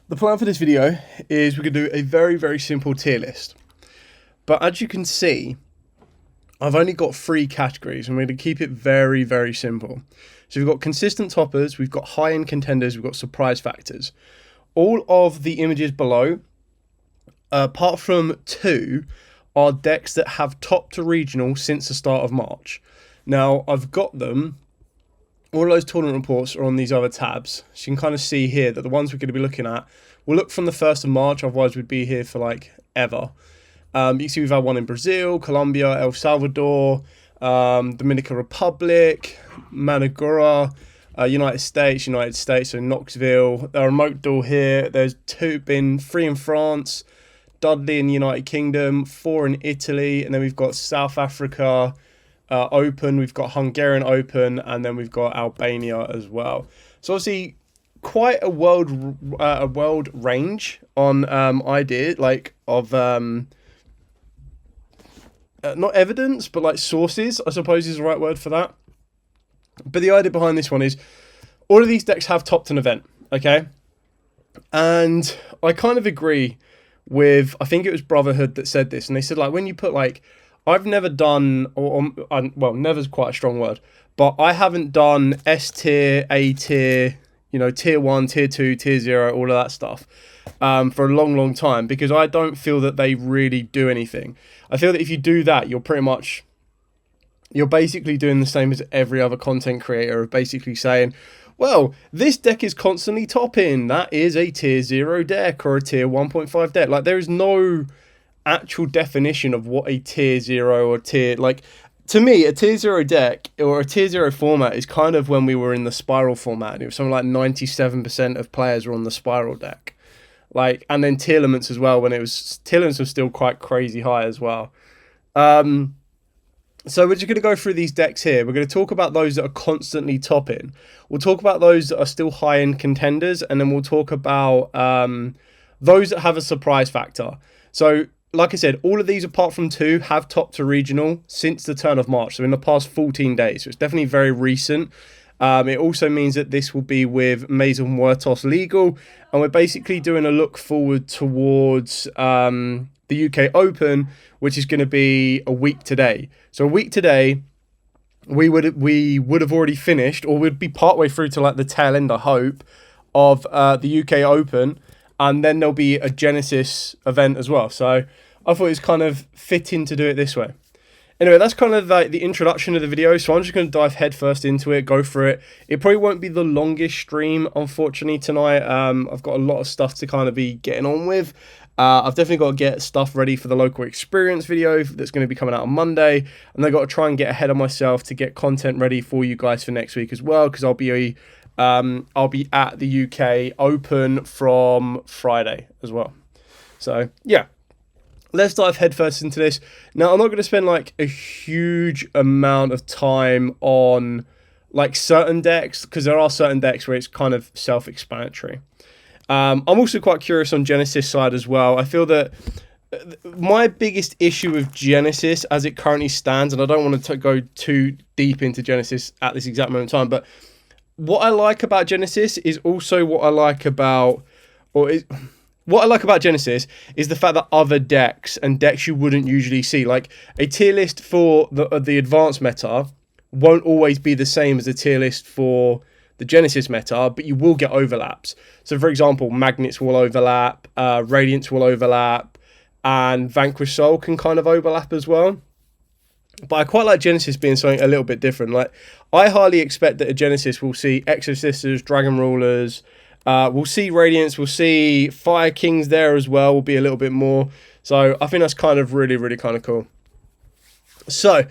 The plan for this video is we're going to do a very, very simple tier list. But as you can see, I've only got 3 categories and we're going to keep it very, very simple. So we've got consistent toppers, we've got high-end contenders, we've got surprise factors. All of the images below, apart from 2, are decks that have topped to regional since the start of March. Now, I've got them. All of those tournament reports are on these other tabs. So you can kind of see here that the ones we're going to be looking at will look from the 1st of March, otherwise we'd be here for like ever. You can see we've had one in Brazil, Colombia, El Salvador, Dominican Republic, Managua, United States, so Knoxville. A remote duel here. There's 3 in France, Dudley in the United Kingdom, 4 in Italy, and then we've got South Africa Open, we've got Hungarian Open, and then we've got Albania as well. So obviously quite a world range on idea, like of not evidence, but like sources, I suppose is the right word for that. But the idea behind this one is all of these decks have topped an event, okay? And I kind of agree with, I think it was Brotherhood that said this, and they said like when you put like, I've never done, well, never's quite a strong word, but I haven't done S tier, A tier, tier 1, tier 2, tier 0, all of that stuff for a long, long time, because I don't feel that they really do anything. I feel that if you do that, you're basically doing the same as every other content creator of basically saying, well, this deck is constantly topping. That is a tier 0 deck or a tier 1.5 deck. Like, there is no actual definition of what a tier 0 or tier, like, to me, a tier 0 deck or a tier 0 format is kind of when we were in the spiral format, and it was something like 97% of players were on the spiral deck. Like, and then tier limits as well, when it was, tier limits were still quite crazy high as well. So we're just going to go through these decks here. We're going to talk about those that are constantly topping. We'll talk about those that are still high-end contenders, and then we'll talk about those that have a surprise factor. So, like I said, all of these, apart from 2, have topped to regional since the turn of March, so in the past 14 days. So it's definitely very recent. It also means that this will be with Maison Huertas legal, and we're basically doing a look forward towards the UK Open, which is going to be a week today. So a week today, we would have already finished, or we'd be partway through to like the tail end, I hope, of the UK Open, and then there'll be a Genesis event as well. So I thought it was kind of fitting to do it this way. Anyway, that's kind of like the introduction of the video, so I'm just going to dive headfirst into it, go through it. It probably won't be the longest stream, unfortunately, tonight. I've got a lot of stuff to kind of be getting on with. I've definitely got to get stuff ready for the local experience video that's going to be coming out on Monday, and I've got to try and get ahead of myself to get content ready for you guys for next week as well, because I'll be at the UK Open from Friday as well. So yeah. Let's dive headfirst into this. Now, I'm not going to spend like a huge amount of time on like certain decks, because there are certain decks where it's kind of self-explanatory. I'm also quite curious on Genesis side as well. I feel that my biggest issue with Genesis as it currently stands, and I don't want to go too deep into Genesis at this exact moment in time, but what I like about Genesis is also what I like about, what I like about Genesis is the fact that other decks and decks you wouldn't usually see, like a tier list for the advanced meta won't always be the same as a tier list for the Genesis meta, but you will get overlaps. So for example, Magnets will overlap, Radiance will overlap, and Vanquish Soul can kind of overlap as well. But I quite like Genesis being something a little bit different. Like, I highly expect that a Genesis will see Exorcisters, Dragon Rulers, we'll see Radiance, we'll see Fire Kings there as well, will be a little bit more. So I think that's kind of really, really kind of cool. So,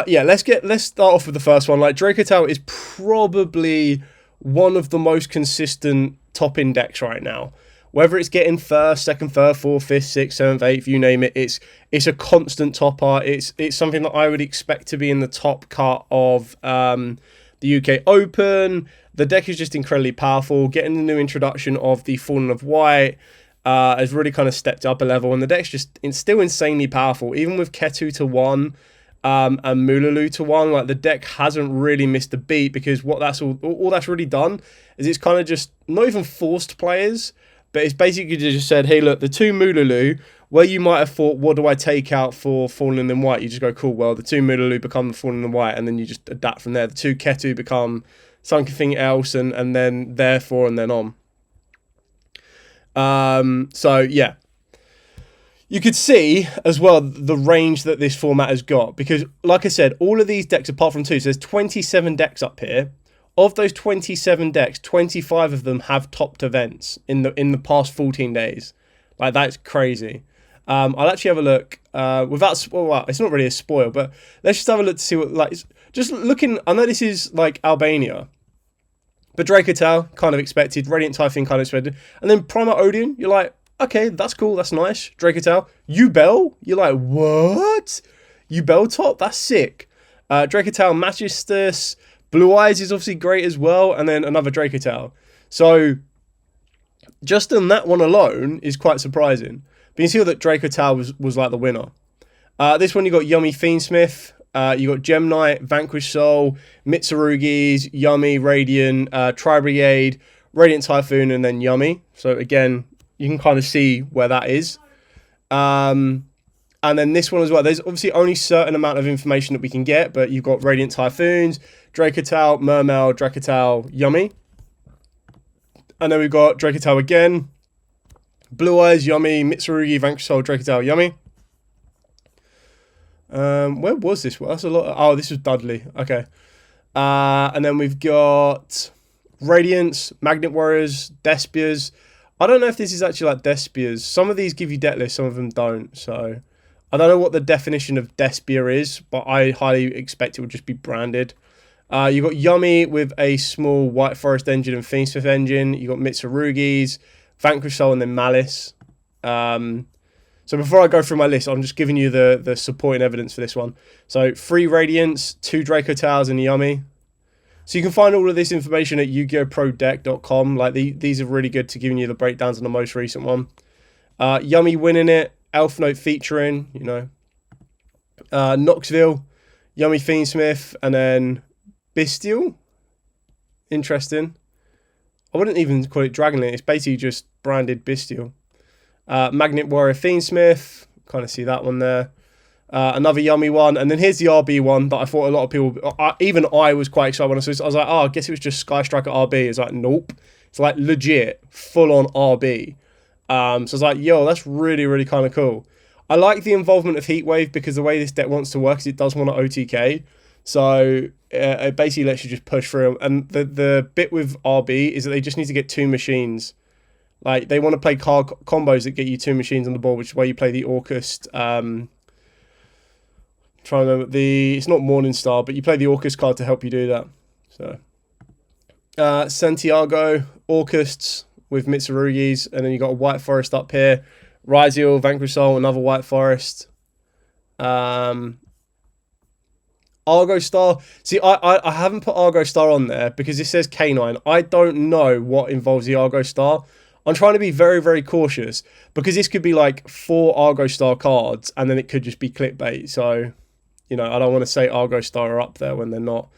yeah, let's start off with the first one. Like, Dracotel is probably one of the most consistent top-in decks right now. Whether it's getting 1st, 2nd, 3rd, 4th, 5th, 6th, 7th, 8th, you name it, it's a constant topper. It's something that I would expect to be in the top cut of the UK Open. The deck is just incredibly powerful. Getting the new introduction of the Fallen of White has really kind of stepped up a level, and the deck's it's still insanely powerful. Even with Ketu to 1 and Mululu to 1, like, the deck hasn't really missed a beat, because what that's all that's really done is it's kind of just not even forced players, but it's basically just said, hey, look, the 2 Mululu, where you might have thought, what do I take out for Fallen in White? You just go, cool, well, the 2 Mululu become the Fallen in White, and then you just adapt from there. The 2 Ketu become something else, and then therefore, and then on. So, yeah. You could see as well the range that this format has got, because, like I said, all of these decks, apart from 2, so there's 27 decks up here. Of those 27 decks, 25 of them have topped events in the past 14 days. Like, that's crazy. I'll actually have a look without well, it's not really a spoil, but let's just have a look to see what, like, just looking. I know this is like Albania, but Dracotal kind of expected, Radiant Typhoon kind of expected, and then Primal Odeon. You're like, okay, that's cool, that's nice. Dracotal, Yubel, you're like, what? Yubel top, that's sick. Dracotal, Magistus, Blue Eyes is obviously great as well, and then another Dracotal. So just on that one alone is quite surprising. But you see that Dracotal was like the winner. This one you got Yummy Fiendsmith, you got Gem Knight, Vanquish Soul, Mitsurugi's, Yummy, Radiant, Tri Brigade, Radiant Typhoon, and then Yummy. So again, you can kind of see where that is. And then this one as well. There's obviously only a certain amount of information that we can get, but you've got Radiant Typhoons, Dracotal, Mermail, Dracotal, Yummy. And then we've got Dracotal again, Blue Eyes, Yummy, Mitsurugi, Vanquish Soul, Dracotal, Yummy. Where was this one? That's a lot. Oh, this was Dudley. Okay. And then we've got Radiance, Magnet Warriors, Despias. I don't know if this is actually like Despias. Some of these give you deck lists, some of them don't. So I don't know what the definition of Despia is, but I highly expect it would just be branded. You've got Yummy with a small White Forest engine and Fiendsmith engine. You've got Mitsurugi's, Vanquish Soul, and then Malice. So before I go through my list, I'm just giving you the supporting evidence for this one. So 3 Radiants, 2 Dracotals, and Yummy. So you can find all of this information at YugiohProDeck.com. Like these are really good to giving you the breakdowns on the most recent one. Yummy winning it, Elf Note featuring, you know. Knoxville, Yummy Fiendsmith, and then Bestial. Interesting. I wouldn't even call it Dragonlink. It's basically just branded Bestial. Magnet Warrior Fiendsmith. Kind of see that one there. Another Yummy one. And then here's the RB one that I thought a lot of people... even I was quite excited when I saw this. I was like, oh, I guess it was just Sky Striker RB. It's like, nope. It's like legit, full-on RB. So I was like, yo, that's really, really kind of cool. I like the involvement of Heatwave because the way this deck wants to work is it does want to OTK. So it basically lets you just push through. And the bit with RB is that they just need to get 2 machines. Like, they want to play card combos that get you 2 machines on the board, which is where you play the Orcust. Trying to remember it's not Morningstar, but you play the Orcust card to help you do that. So Santiago, Orcusts with Mitsurugi's, and then you got a White Forest up here. Ryziel, Vanquish Soul, another White Forest. Argo Star. See, I haven't put Argo Star on there because it says K9. I don't know what involves the Argo Star. I'm trying to be very, very cautious because this could be like 4 Argo Star cards and then it could just be clickbait. So, you know, I don't want to say Argo Star are up there when they're not.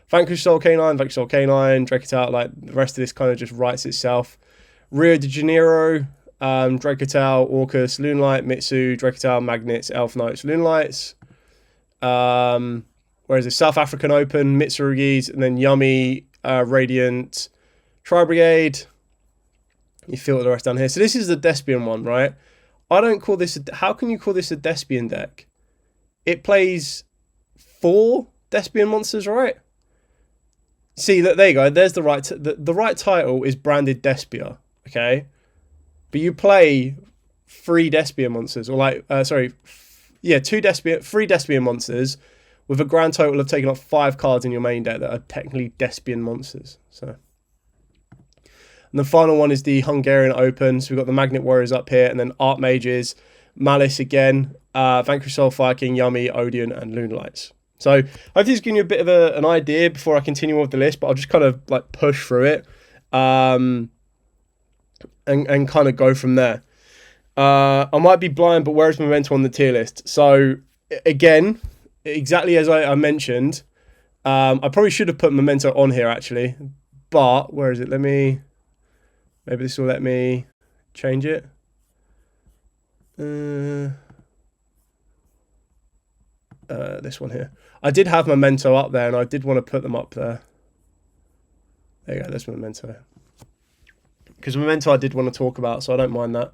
Vanquish Soul K9, Vanquish Soul K9, Dracotal, like the rest of this kind of just writes itself. Rio de Janeiro, Dracotal, Orcus, Loonlight, Mitsu, Dracotal, Magnets, Elf Knights, Loonlights. Whereas the South African Open, Mitsurugi's, and then Yummy, Radiant, Tri Brigade. You filter the rest down here. So this is the Despian one, right? I don't call this... How can you call this a Despian deck? It plays 4 Despian monsters, right? See, there you go. There's the right... The right title is branded Despia, okay? But you play 3 Despian monsters, or like... sorry. Yeah, 3 Despian monsters with a grand total of taking off 5 cards in your main deck that are technically Despian monsters. So... And the final one is the Hungarian Open. So we've got the Magnet Warriors up here, and then Art Mages, Malice again, Vanquish Soul, Fire King, Yummy, Odeon, and Loonlights. So I've just given you a bit of an idea before I continue with the list, but I'll just kind of like push through it and kind of go from there. I might be blind, but where is Memento on the tier list? So again, exactly as I mentioned, I probably should have put Memento on here actually, but where is it? Maybe this will let me change it. This one here. I did have Memento up there, and I did want to put them up there. There you go, there's Memento. Because Memento I did want to talk about, so I don't mind that.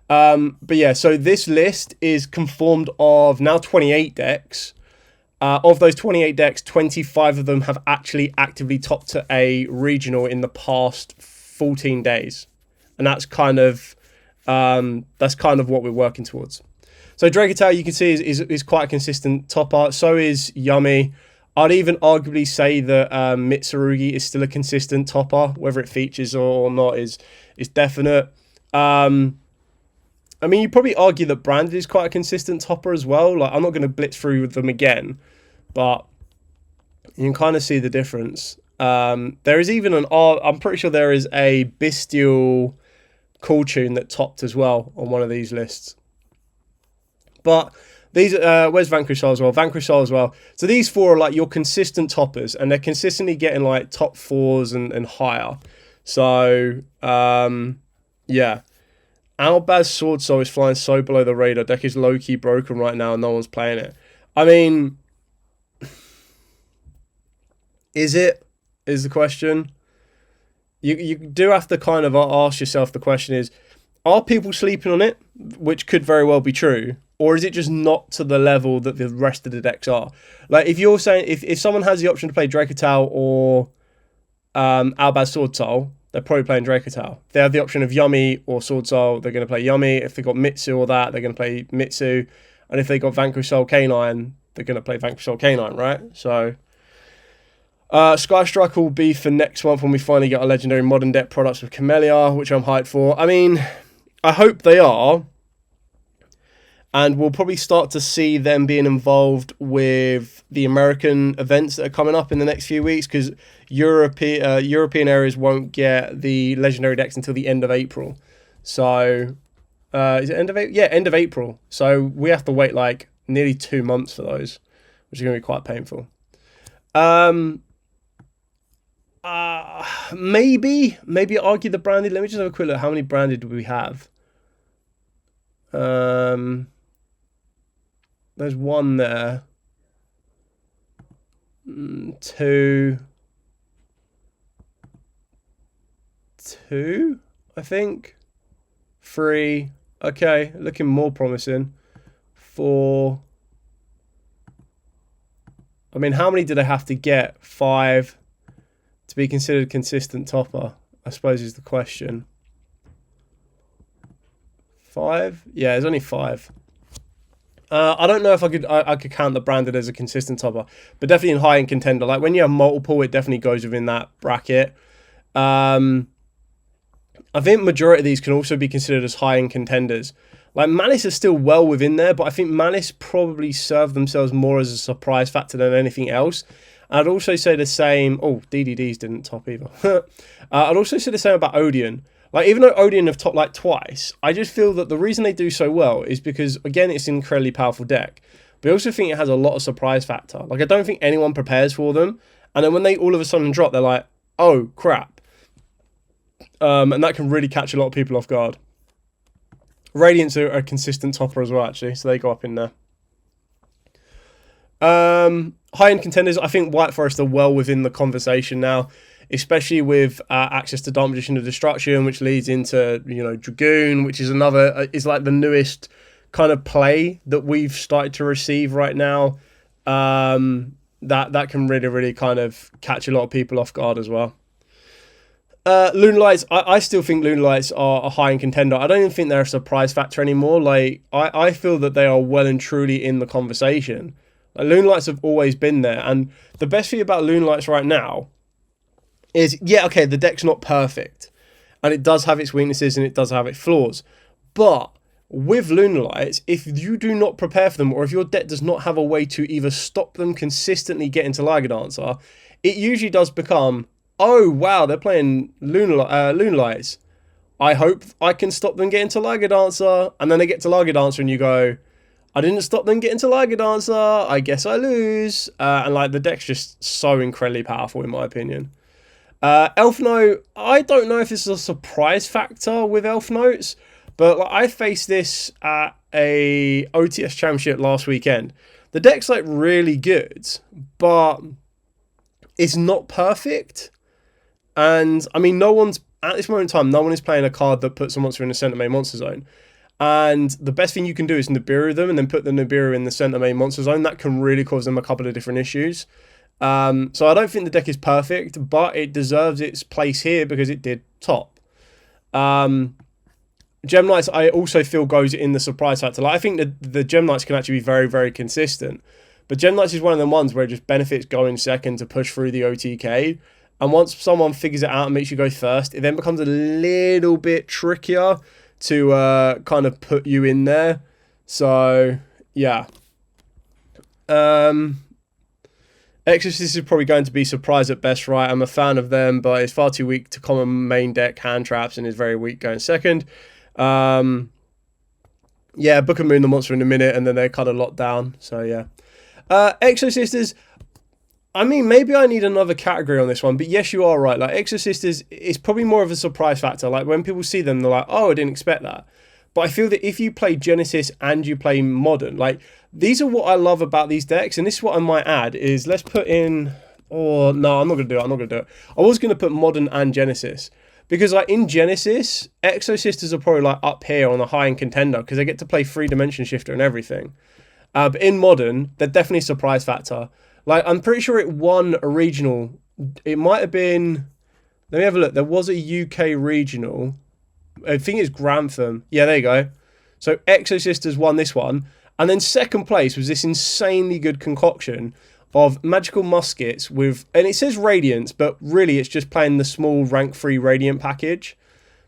But yeah, so this list is conformed of now 28 decks. Of those 28 decks, 25 of them have actually actively topped to a regional in the past 14 days. And that's kind of what we're working towards. So Dragotao, you can see, is quite a consistent topper. So is Yummy. I'd even arguably say that Mitsurugi is still a consistent topper. Whether it features or not is definite. I mean, you probably argue that Branded is quite a consistent topper as well. Like, I'm not going to blitz through with them again, but you can kind of see the difference. There is even I'm pretty sure there is a Bestial Cool Tune that topped as well on one of these lists. But these, where's Vanquish Soul as well? Vanquish Soul as well. So these four are like your consistent toppers, and they're consistently getting like top 4s and higher. So, yeah. Albaz Sword Soul is flying so below the radar. Deck is low-key broken right now, and no one's playing it. I mean, is it? Is the question. You do have to kind of ask yourself, the question is, are people sleeping on it? Which could very well be true. Or is it just not to the level that the rest of the decks are? Like, if you're saying, if someone has the option to play Dragotao or Albaz Sword Soul, they're probably playing Dragotao. If they have the option of Yummy or Sword Soul, they're going to play Yummy. If they've got Mitsu or that, they're going to play Mitsu. And if they've got Vanquish Soul Canine, they're going to play Vanquish Soul Canine, right? So, Sky Strike will be for next month when we finally get our legendary modern deck products with Camellia, which I'm hyped for. I mean, I hope they are. And we'll probably start to see them being involved with the American events that are coming up in the next few weeks, because European areas won't get the legendary decks until the end of April. So, is it end of April? Yeah, end of April. So we have to wait like nearly 2 months for those, which is going to be quite painful. Maybe argue the branded. Let me just have a quick look. How many branded do we have? There's one there. 2, I think. 3. Okay, looking more promising. 4. I mean, how many did I have to get? 5 to be considered consistent topper, I suppose, is the question. 5? Yeah, there's only 5. I don't know if I could count the branded as a consistent topper, but definitely in high-end contender. Like, when you have multiple, it definitely goes within that bracket. I think majority of these can also be considered as high-end contenders. Like, Malice is still well within there, but I think Malice probably serve themselves more as a surprise factor than anything else. I'd also say the same. Oh, DDDs didn't top either. I'd also say the same about Odeon. Like, even though Odeon have topped like twice, I just feel that the reason they do so well is because, again, it's an incredibly powerful deck. But I also think it has a lot of surprise factor. Like, I don't think anyone prepares for them. And then when they all of a sudden drop, they're like, oh, crap. And that can really catch a lot of people off guard. Radiants are a consistent topper as well, actually. So they go up in there. High-end contenders, I think White Forest are well within the conversation now, especially with access to Dark Magician of Destruction, which leads into, you know, Dragoon, which is another, is like the newest kind of play that we've started to receive right now. That can really, really kind of catch a lot of people off guard as well. Lunalights, I still think Lunalights are a high-end contender. I don't even think they're a surprise factor anymore. Like, I feel that they are well and truly in the conversation. Like, Lunalights have always been there, and the best thing about Lunalights right now is, yeah, okay, the deck's not perfect, and it does have its weaknesses and it does have its flaws, but with Lunalights, if you do not prepare for them, or if your deck does not have a way to either stop them consistently getting to Liger Dancer, it usually does become, oh wow, they're playing Lunalights, I hope I can stop them getting to Liger Dancer, and then they get to Liger Dancer and you go, I didn't stop them getting to Liger Dancer, I guess I lose. And like, the deck's just so incredibly powerful in my opinion. Elf Note, I don't know if this is a surprise factor with Elf Notes, but like, I faced this at a OTS championship last weekend. The deck's like really good, but it's not perfect. And I mean, no one's at this moment in time, no one is playing a card that puts a monster in the center main monster zone. And the best thing you can do is Nibiru them and then put the Nibiru in the center main monster zone. That can really cause them a couple of different issues. So I don't think the deck is perfect, but it deserves its place here because it did top. Gem Knights, I also feel goes in the surprise factor. Like, I think that the Gem Knights can actually be very, very consistent. But Gem Knights is one of them ones where it just benefits going second to push through the OTK. And once someone figures it out and makes you go first, it then becomes a little bit trickier to kind of put you in there. So, yeah. Exorcist is probably going to be surprised at best, right? I'm a fan of them, but it's far too weak to common main deck hand traps and is very weak going second. Yeah, Book of Moon, the monster in a minute, and then they're kind of locked down. So, yeah. Exorcisters, I mean, maybe I need another category on this one, but yes, you are right. Like, Exorcisters is probably more of a surprise factor. Like, when people see them, they're like, oh, I didn't expect that. But I feel that if you play Genesis and you play Modern, like, these are what I love about these decks. And this is what I might add is, let's put in, oh, no, I'm not going to do it. I'm not going to do it. I was going to put Modern and Genesis. Because, like, in Genesis, Exorcisters are probably, like, up here on a high-end contender because they get to play 3-dimension shifter and everything. But in Modern, they're definitely a surprise factor. Like, I'm pretty sure it won a regional. It might have been, let me have a look. There was a UK regional. I think it's Grantham. Yeah, there you go. So Exorcisters won this one. And then second place was this insanely good concoction of magical muskets with, and it says Radiance, but really it's just playing the small rank 3 Radiant package.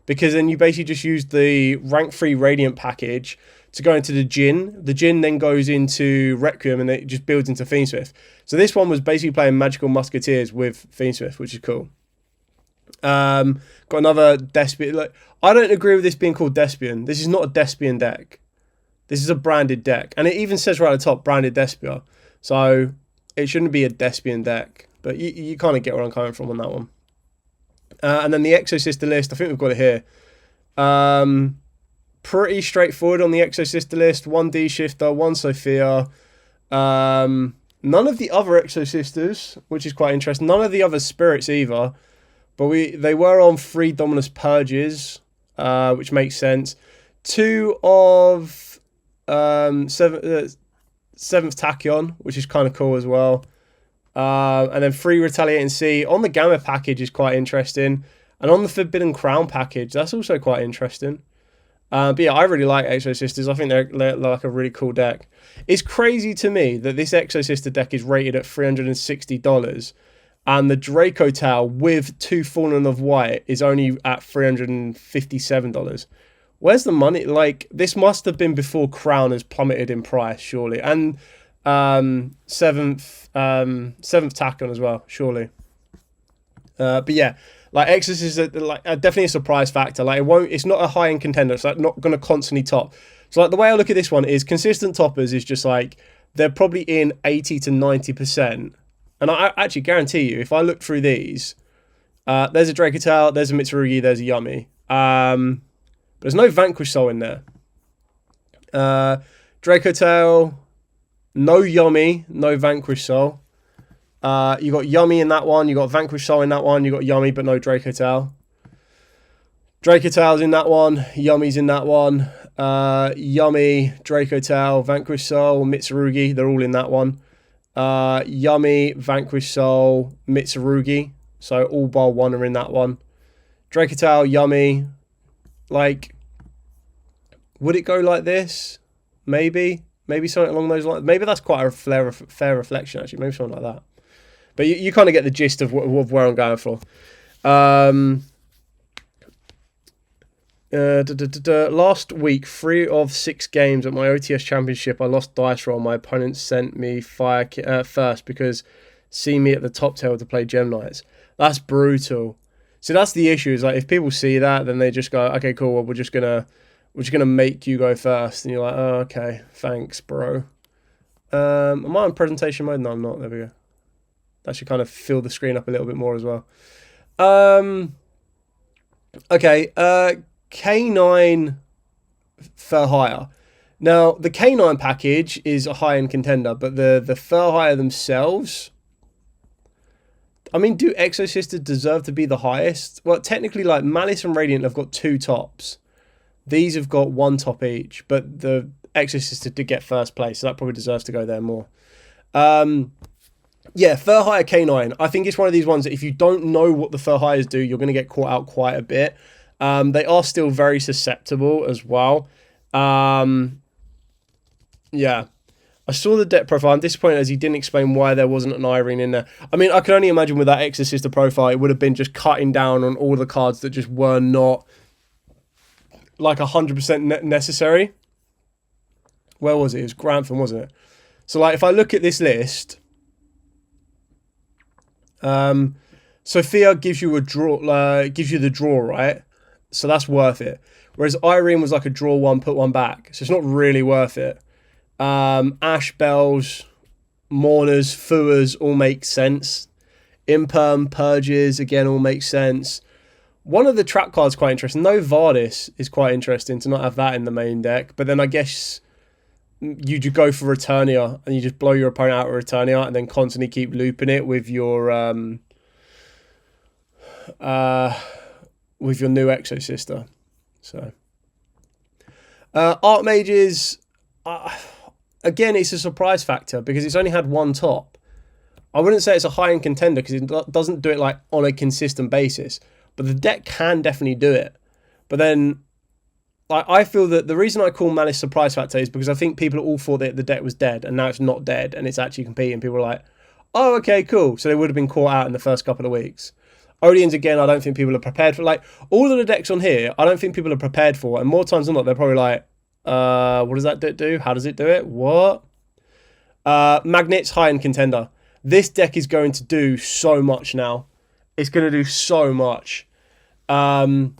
Because then you basically just use the rank 3 Radiant package to go into the Djinn. The Djinn then goes into Requiem and it just builds into Fiendsmith. So this one was basically playing Magical Musketeers with Fiendsmith, which is cool. Got another Despian. Like, I don't agree with this being called Despian. This is not a Despian deck. This is a branded deck. And it even says right at the top, branded Despia. So it shouldn't be a Despian deck. But you kind of get where I'm coming from on that one. And then the Exosister list, I think we've got it here. Pretty straightforward on the Exosister list. 1 D Shifter, 1 Sophia. None of the other Exosisters, which is quite interesting. None of the other Spirits either. But they were on 3 Dominus Purges, which makes sense. 2 of 7th Tachyon, which is kind of cool as well. And then 3 Retaliating Sea. On the Gamma package is quite interesting. And on the Forbidden Crown package, that's also quite interesting. But yeah, I really like Exosisters. I think they're like a really cool deck. It's crazy to me that this Exosister deck is rated at $360 and the Draco Tail with 2 Fallen of White is only at $357. Where's the money? Like, this must have been before Crown has plummeted in price, surely. And 7th Tachyon as well, surely. But yeah, like Exorcist is definitely a surprise factor. Like, it's not a high-end contender. It's like not going to constantly top. So like the way I look at this one is consistent toppers is just like they're probably in 80 to 90%. And I actually guarantee you, if I look through these, there's a Draco Tail, there's a Mitsurugi, there's a Yummy. But there's no Vanquish Soul in there. Draco Tail, no Yummy, no Vanquish Soul. You got Yummy in that one, you got Vanquish Soul in that one, you got Yummy but no Draco Tail. Draco Tail's in that one, Yummy's in that one. Yummy, Draco Tail, Vanquish Soul, Mitsurugi, they're all in that one. Yummy, Vanquish Soul, Mitsurugi, so all bar 1 are in that one. Draco Tail, Yummy, like, would it go like this? Maybe something along those lines. Maybe that's quite a fair reflection, actually. Maybe something like that. But you kind of get the gist of where I'm going for. Last week, 3 of 6 games at my OTS championship, I lost dice roll. My opponent sent me fire first because see me at the top tail to play Gem Knights. That's brutal. So that's the issue. Is like if people see that, then they just go, okay, cool. Well, we're just gonna make you go first, and you're like, oh, okay, thanks, bro. Am I on presentation mode? No, I'm not. There we go. That should kind of fill the screen up a little bit more as well. Okay, K9 Fur Hire. Now, the K9 package is a high-end contender, but the Fur Hire themselves... I mean, do Exosisters deserve to be the highest? Well, technically, like, Malice and Radiant have got 2 tops. These have got 1 top each, but the Exosister did get first place, so that probably deserves to go there more. Yeah, Fur Hire K9. I think it's one of these ones that if you don't know what the Fur Hires do, you're going to get caught out quite a bit. They are still very susceptible as well. Yeah. I saw the deck profile. I'm disappointed as he didn't explain why there wasn't an Irene in there. I mean, I can only imagine with that Exorcister profile, it would have been just cutting down on all the cards that just were not like 100% necessary. Where was it? It was Grantham, wasn't it? So, like, if I look at this list... Sophia gives you a draw, gives you the draw, right? So that's worth it. Whereas Irene was like a draw one, put one back. So it's not really worth it. Ash, Bells, Mourners, Fuas all make sense. Imperm, Purges, again, all make sense. One of the trap cards quite interesting. No Vardis is quite interesting to not have that in the main deck. But then I guess you just go for Returnia and you just blow your opponent out with Returnia and then constantly keep looping it with your new Exosister. So Archmages, again, it's a surprise factor because it's only had 1 top. I wouldn't say it's a high-end contender because it doesn't do it like on a consistent basis, but the deck can definitely do it. But then I feel that the reason I call Malice surprise factor is because I think people all thought that the deck was dead and now it's not dead and it's actually competing. People are like, oh, okay, cool. So they would have been caught out in the first couple of weeks. Odeons, again, I don't think people are prepared for. Like, all of the decks on here, I don't think people are prepared for. And more times than not, they're probably like, what does that deck do? How does it do it? What? Magnets, high-end contender. This deck is going to do so much now. It's going to do so much. I'm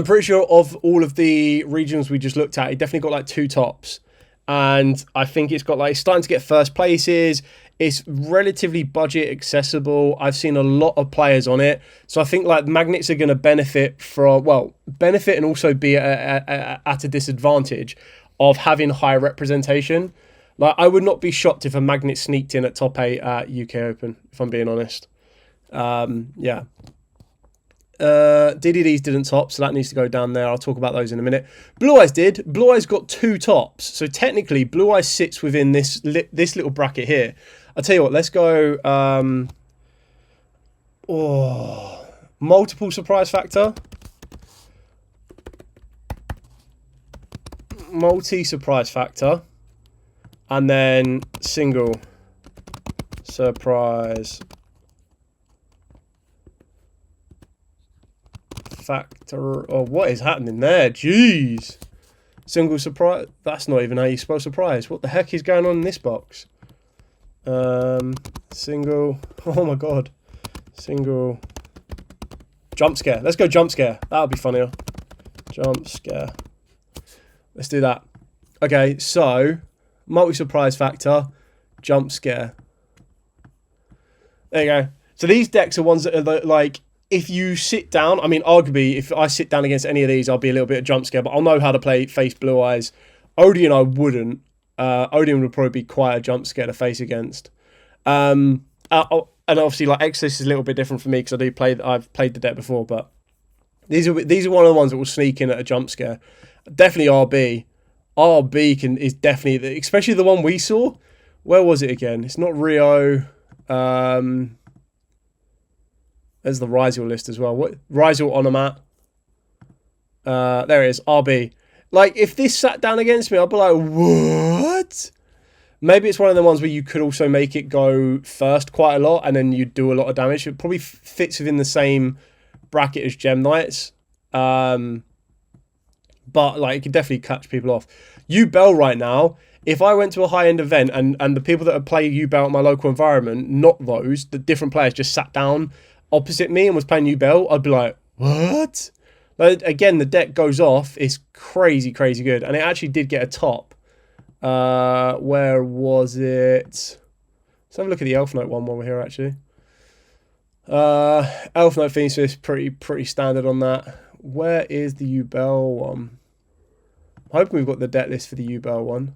pretty sure of all of the regions we just looked at, it definitely got like 2 tops. And I think it's got like, it's starting to get first places. It's relatively budget accessible. I've seen a lot of players on it. So I think like Magnets are going to benefit from, well, benefit and also be at a disadvantage of having high representation. Like, I would not be shocked if a Magnet sneaked in at top 8 at UK Open, if I'm being honest. Yeah. DDDs didn't top, so that needs to go down there. I'll talk about those in a minute. Blue Eyes did. Blue Eyes got 2 tops. So technically, Blue Eyes sits within this little bracket here. I'll tell you what, let's go... multiple surprise factor. Multi-surprise factor. And then single surprise factor. Oh, what is happening there? Jeez. Single surprise. That's not even how you spell surprise. What the heck is going on in this box? Single. Oh my god. Single. Jump scare. Let's go jump scare. That'll be funnier. Jump scare. Let's do that. Okay, so multi-surprise factor, jump scare. There you go. So these decks are ones that are like, if you sit down, I mean, arguably, if I sit down against any of these, I'll be a little bit of jump scare, but I'll know how to face Blue Eyes. Odeon, I wouldn't. Odeon would probably be quite a jump scare to face against. And obviously, like, Exodus is a little bit different for me because I've played the deck before, but these are one of the ones that will sneak in at a jump scare. Definitely RB. RB is definitely, especially the one we saw. Where was it again? It's not Rio. There's the Rizal list as well. What Rizal Onomat? There it is. RB. Like, if this sat down against me, I'd be like, what? Maybe it's one of the ones where you could also make it go first quite a lot, and then you do a lot of damage. It probably fits within the same bracket as Gem Knights. But like, it could definitely catch people off. U-Bell right now, if I went to a high-end event and the people that are playing U-Bell in my local environment, not those, the different players just sat down opposite me and was playing U-Bell, I'd be like, what? Like, again, the deck goes off. It's crazy, crazy good. And it actually did get a top. Where was it? Let's have a look at the Elf Knight one while we're here, actually. Elf Knight Fiend Swift, pretty standard on that. Where is the Yubel one? I'm hoping we've got the deck list for the Yubel one.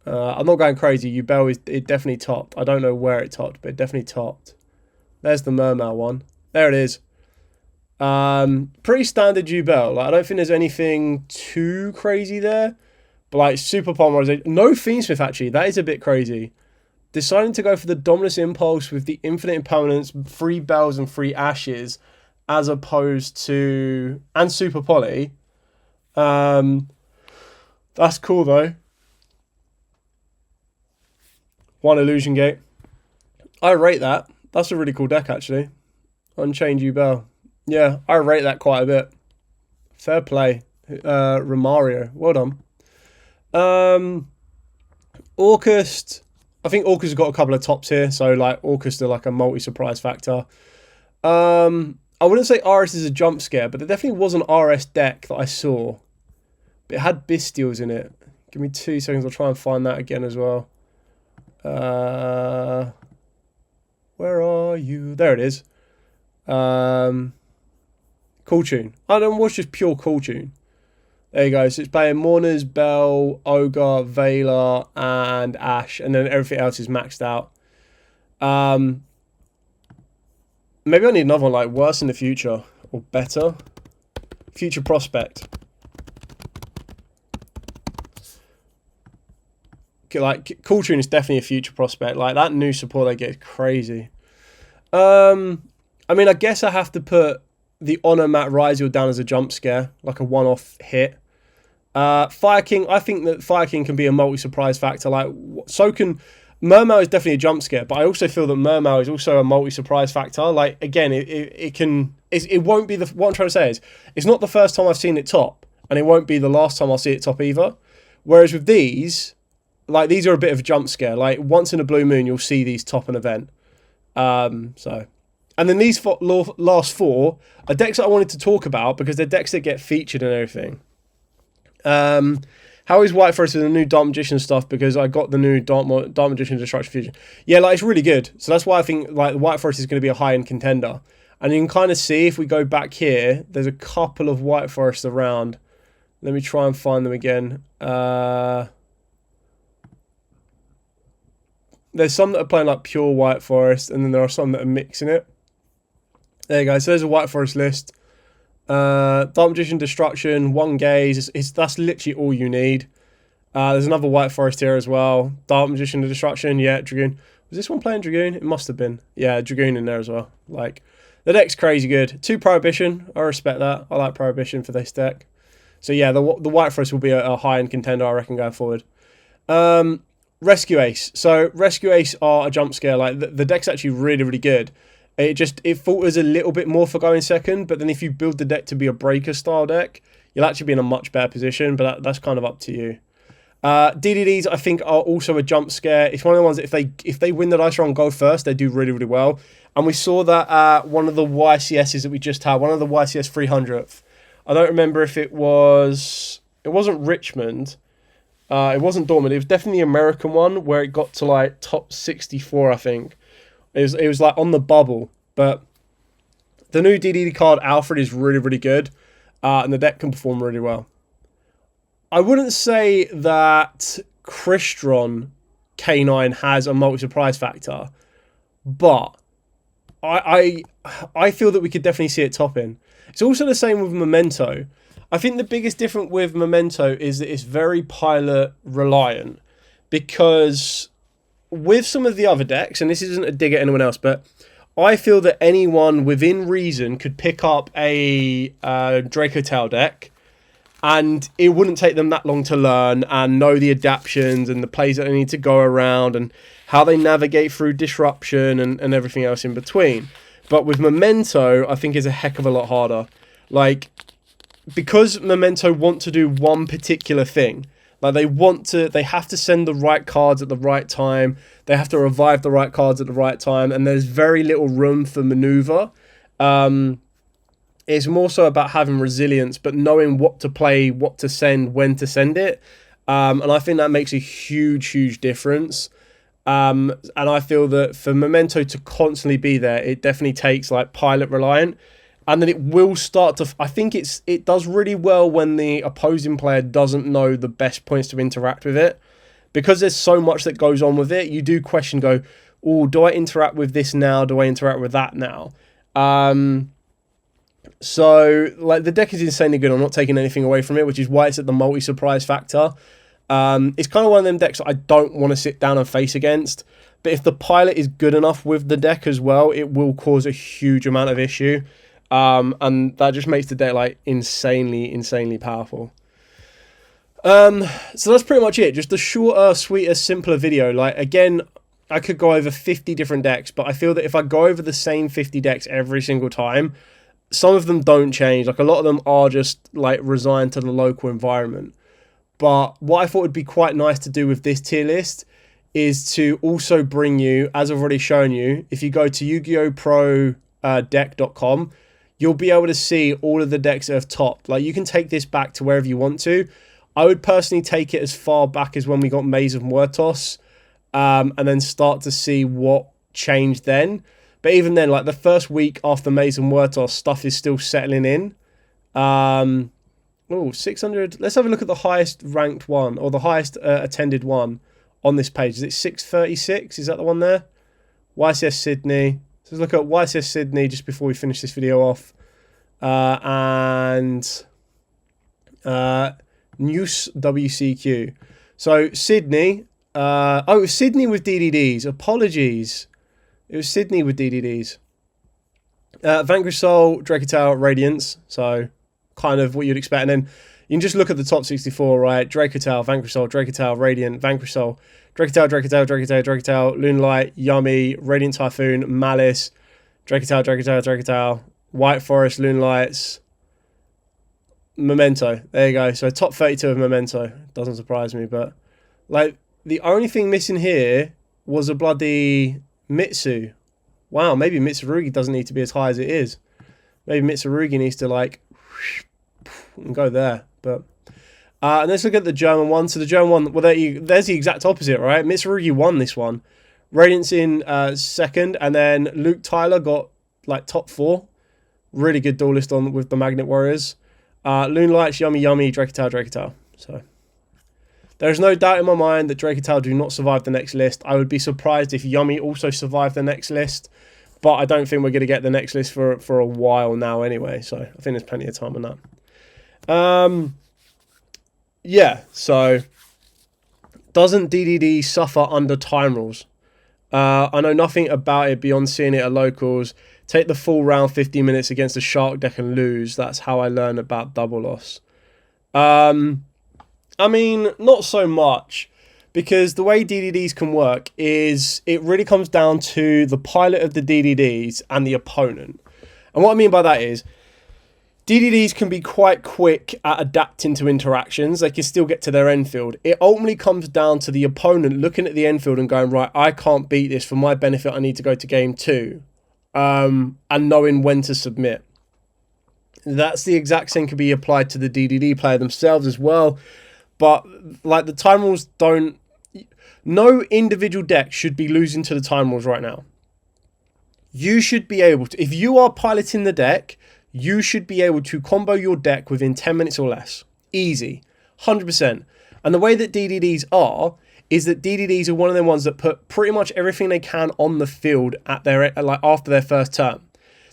I'm not going crazy. Yubel it definitely topped. I don't know where it topped, but it definitely topped. There's the Mermail one. There it is. Pretty standard Yubel. Like, I don't think there's anything too crazy there. But like super polymerization. No Fiendsmith actually. That is a bit crazy. Deciding to go for the Dominus Impulse with the Infinite Impermanence, 3 Bells and 3 Ashes, as opposed to and Super Poly. That's cool though. 1 Illusion Gate. I rate that. That's a really cool deck actually. Unchained Yubel. Yeah, I rate that quite a bit. Fair play. Romario. Well done. Orcust. I think Orcust has got a couple of tops here. So like Orcust are like a multi-surprise factor. I wouldn't say RS is a jump scare, but there definitely was an RS deck that I saw. But it had Bestials in it. Give me 2 seconds. I'll try and find that again as well. Where are you? There it is. Cool Tune. I don't watch just pure Cool Tune. There you go. So it's playing Mourners, Bell, Ogre, Veiler, and Ash, and then everything else is maxed out. Maybe I need another one like Worse in the Future or Better. Future Prospect. Like Cool Tune is definitely a Future Prospect. Like that new support they get is crazy. I mean, I guess I have to put the Honor Matt Rizel down as a jump scare, like a one-off hit. Fire King, I think that Fire King can be a multi-surprise factor. Like, so can Mermail is definitely a jump scare, but I also feel that Mermail is also a multi-surprise factor. Like, again, it won't be the. What I'm trying to say is, it's not the first time I've seen it top, and it won't be the last time I'll see it top either. Whereas with these, like, these are a bit of a jump scare. Like, once in a blue moon, you'll see these top an event. So. And then these last 4 are decks that I wanted to talk about because they're decks that get featured and everything. How is White Forest with the new Dark Magician stuff? Because I got the new Dark Magician Destruction Fusion. Yeah, like it's really good. So that's why I think like White Forest is going to be a high-end contender. And you can kind of see if we go back here, there's a couple of White Forests around. Let me try and find them again. There's some that are playing like pure White Forest, and then there are some that are mixing it. There you go. So there's a White Forest list. Dark Magician Destruction, 1 Gaze. That's literally all you need. There's another White Forest here as well. Dark Magician Destruction. Yeah, Dragoon. Was this one playing Dragoon? It must have been. Yeah, Dragoon in there as well. Like, the deck's crazy good. 2 Prohibition. I respect that. I like Prohibition for this deck. So yeah, the White Forest will be a high-end contender, I reckon, going forward. Rescue Ace. So Rescue Ace are a jump scare. Like the deck's actually really, really good. It falters a little bit more for going second, but then if you build the deck to be a breaker style deck, you'll actually be in a much better position, but that's kind of up to you. DDDs, I think, are also a jump scare. It's one of the ones that if they win the dice roll and go first, they do really, really well. And we saw that one of the YCSs that we just had, one of the YCS 300th. I don't remember if it wasn't Richmond. It wasn't Dortmund. It was definitely the American one where it got to like top 64, I think. It was like on the bubble, but the new DDD card Alfred is really, really good, and the deck can perform really well. I wouldn't say that Crystron K9 has a multi-surprise factor, but I feel that we could definitely see it topping. It's also the same with Memento. I think the biggest difference with Memento is that it's very pilot reliant, because with some of the other decks, and this isn't a dig at anyone else, but I feel that anyone within reason could pick up a Draco Tail deck, and it wouldn't take them that long to learn and know the adaptions and the plays that they need to go around and how they navigate through disruption and everything else in between. But with Memento, I think is a heck of a lot harder. Like, because Memento want to do one particular thing. Like, they have to send the right cards at the right time. They have to revive the right cards at the right time. And there's very little room for maneuver. It's more so about having resilience, but knowing what to play, what to send, when to send it. And I think that makes a huge, huge difference. And I feel that for Memento to constantly be there, it definitely takes like pilot reliant. And then it will start to... I think it does really well when the opposing player doesn't know the best points to interact with it. Because there's so much that goes on with it, you do question, go, oh, do I interact with this now? Do I interact with that now? So, like, the deck is insanely good. I'm not taking anything away from it, which is why it's at the multi-surprise factor. It's kind of one of them decks that I don't want to sit down and face against. But if the pilot is good enough with the deck as well, it will cause a huge amount of issue. And that just makes the deck, like, insanely powerful. So that's pretty much it. Just a shorter, sweeter, simpler video. Like, again, I could go over 50 different decks, but I feel that if I go over the same 50 decks every single time, some of them don't change. Like, a lot of them are just, like, resigned to the local environment. But what I thought would be quite nice to do with this tier list is to also bring you, as I've already shown you, if you go to YugiohProDeck.com, you'll be able to see all of the decks that have topped. Like, you can take this back to wherever you want to. I would personally take it as far back as when we got Maze of Muertos, and then start to see what changed then. But even then, like, the first week after Maze of Muertos, stuff is still settling in. 600. Let's have a look at the highest ranked one, or the highest attended one on this page. Is it 636? Is that the one there? YCS Sydney. So let's look at YCS Sydney just before we finish this video off. And News WCQ. So Sydney. It was Sydney with DDDs. Apologies. It was Sydney with DDDs. Vanquish Soul, Dracotal, Radiance. So kind of what you'd expect. And then you can just look at the top 64, right? Dracotal, Vanquish Soul, Dracotal, Radiant, Vanquish Soul, Dracotal, Dracotal, Dracotal, Dracotal, Loonlight, Yummy, Radiant Typhoon, Malice, Dracotal, Dracotal, Dracotal, White Forest, Loonlights, Memento. There you go. So top 32 of Memento. Doesn't surprise me, but like the only thing missing here was a bloody Mitsu. Wow, maybe Mitsurugi doesn't need to be as high as it is. Maybe Mitsurugi needs to like and go there. But and let's look at the German one. So the German one, well, there's the exact opposite, right? Mitsurugi won this one. Radiance in second, and then Luke Tyler got like top 4. Really good duelist on with the Magnet Warriors. Loonlights, Yummy, Dracotal. So there's no doubt in my mind that Dracotal do not survive the next list. I would be surprised if Yummy also survived the next list, but I don't think we're going to get the next list for a while now anyway. So I think there's plenty of time on that. Yeah, so doesn't DDD suffer under time rules? I know nothing about it beyond seeing it at locals. Take the full round 15 minutes against a shark deck and lose. That's how I learned about double loss. I mean, not so much, because the way DDDs can work is it really comes down to the pilot of the DDDs and the opponent. And what I mean by that is DDDs can be quite quick at adapting to interactions. They can still get to their end field. It ultimately comes down to the opponent looking at the end field and going, right, I can't beat this. For my benefit, I need to go to game 2. And knowing when to submit. That's the exact same can be applied to the DDD player themselves as well. But like the time rules don't... No individual deck should be losing to the time rules right now. You should be able to... If you are piloting the deck, you should be able to combo your deck within 10 minutes or less. Easy. 100%. And the way that DDDs are... is that DDDs are one of them ones that put pretty much everything they can on the field at their after their first turn.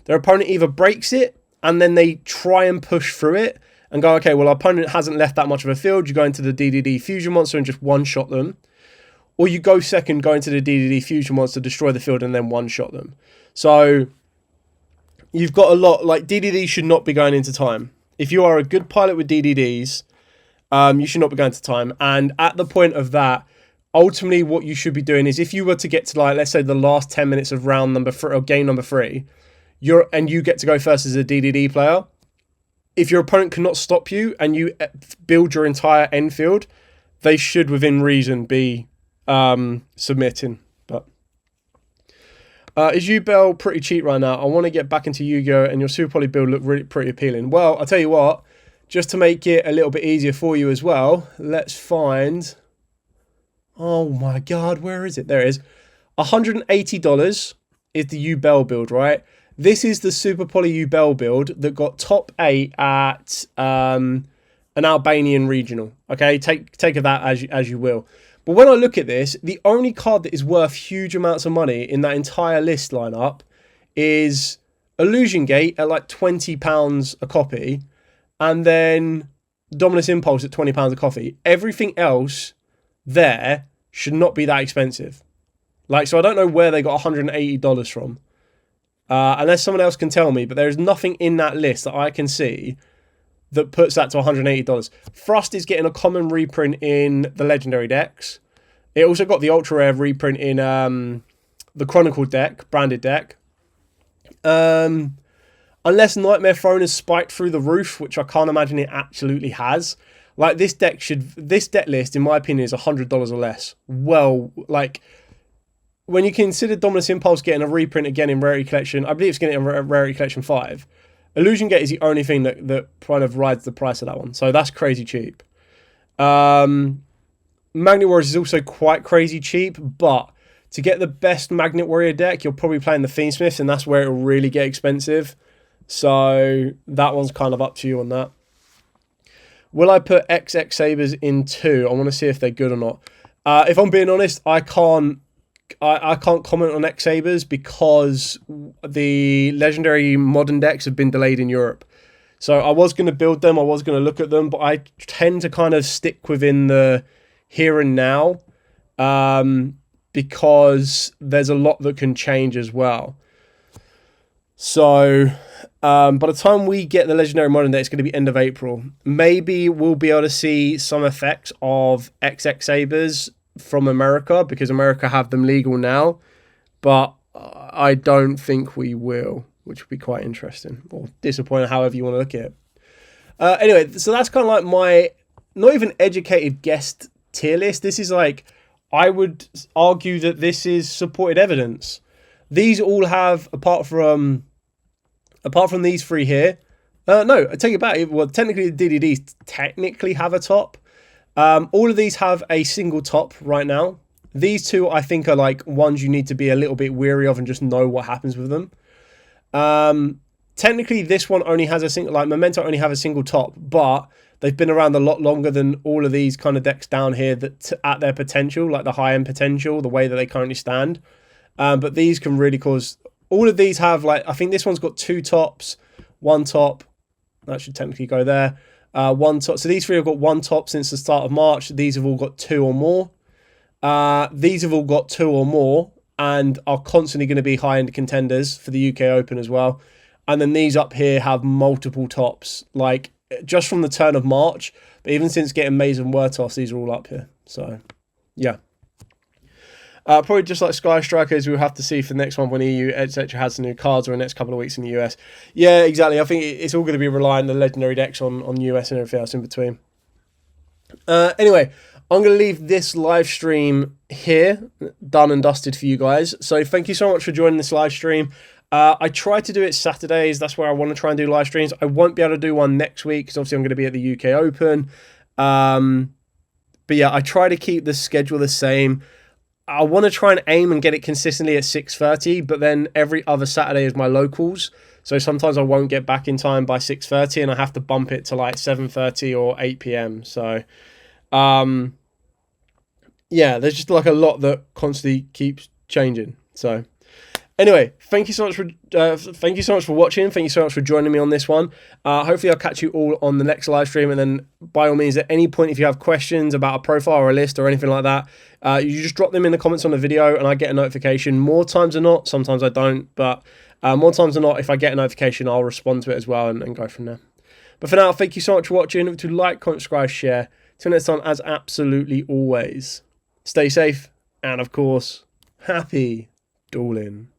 Their opponent either breaks it and then they try and push through it and go, okay, well, our opponent hasn't left that much of a field. You go into the DDD Fusion Monster and just one-shot them. Or you go second, go into the DDD Fusion Monster, destroy the field and then one-shot them. So you've got a lot, like DDDs should not be going into time. If you are a good pilot with DDDs, you should not be going to time. And at the point of that, ultimately, what you should be doing is if you were to get to, like, let's say the last 10 minutes of round number 3 or game number 3, you get to go first as a DDD player. If your opponent cannot stop you and you build your entire end field, they should, within reason, be submitting. But is Yubel pretty cheap right now? I want to get back into Yugioh, and your Super Poly build look really pretty appealing. Well, I'll tell you what, just to make it a little bit easier for you as well, let's find... Oh my God, where is it? There it is. $180 is the Yugioh build, right? This is the Super Poly Yugioh build that got top 8 at an Albanian regional. Okay, take of that as you will. But when I look at this, the only card that is worth huge amounts of money in that entire list lineup is Illusion Gate at like £20 a copy, and then Dominus Impulse at £20 a copy. Everything else there should not be that expensive. Like, so I don't know where they got $180 from. Unless someone else can tell me, but there's nothing in that list that I can see that puts that to $180. Thrust is getting a common reprint in the Legendary decks. It also got the Ultra Rare reprint in the Chronicle deck, branded deck. Unless Nightmare Throne has spiked through the roof, which I can't imagine it absolutely has. Like, this deck list, in my opinion, is $100 or less. Well, like, when you consider Dominus Impulse getting a reprint again in Rarity Collection, I believe it's getting a Rarity Collection 5. Illusion Gate is the only thing that kind of rides the price of that one. So that's crazy cheap. Magnet Warriors is also quite crazy cheap, but to get the best Magnet Warrior deck, you're probably playing the Fiendsmiths, and that's where it'll really get expensive. So that one's kind of up to you on that. Will I put XX Sabers in 2? I want to see if they're good or not. If I'm being honest, I can't comment on X Sabers because the legendary modern decks have been delayed in Europe. So I was going to build them, I was going to look at them, but I tend to kind of stick within the here and now because there's a lot that can change as well. So by the time we get the legendary modern deck, it's going to be end of April. Maybe we'll be able to see some effects of XX Sabers from America, because America have them legal now, but I don't think we will, which would be quite interesting, or disappointing, however you want to look at it. Anyway, so that's kind of like my not even educated guest tier list. This is like, I would argue that this is supported evidence. These all have, apart from these three here, no, I take it back. Well, technically the DDDs technically have a top. All of these have a single top right now. These two, I think, are like ones you need to be a little bit weary of and just know what happens with them. Technically, this one only has a single, like Memento only have a single top, but they've been around a lot longer than all of these kind of decks down here that at their potential, like the high-end potential, the way that they currently stand. But these can really cause, all of these have like, I think this one's got 2 tops, 1 top. That should technically go there. 1 top. So these three have got 1 top since the start of March. These have all got 2 or more. These have all got 2 or more and are constantly going to be high-end contenders for the UK Open as well. And then these up here have multiple tops, like just from the turn of March. But even since getting Maze and Wurtos, these are all up here. So, yeah. Probably just like Sky Strikers, we'll have to see for the next one when EU, etc. has the new cards, or the next couple of weeks in the US. Yeah, exactly. I think it's all going to be relying on the legendary decks on US and everything else in between. Anyway, I'm going to leave this live stream here, done and dusted for you guys. So thank you so much for joining this live stream. I try to do it Saturdays. That's where I want to try and do live streams. I won't be able to do one next week because obviously I'm going to be at the UK Open. But yeah, I try to keep the schedule the same. I want to try and aim and get it consistently at 6:30, but then every other Saturday is my locals. So sometimes I won't get back in time by 6:30 and I have to bump it to like 7:30 or 8 p.m. So, yeah, there's just like a lot that constantly keeps changing. So anyway, thank you so much for watching. Thank you so much for joining me on this one. Hopefully I'll catch you all on the next live stream. And then by all means, at any point, if you have questions about a profile or a list or anything like that, you just drop them in the comments on the video and I get a notification. More times than not, sometimes I don't, but more times than not, if I get a notification, I'll respond to it as well and go from there. But for now, thank you so much for watching. To like, comment, subscribe, share. Till next time, as absolutely always, stay safe and of course, happy dueling.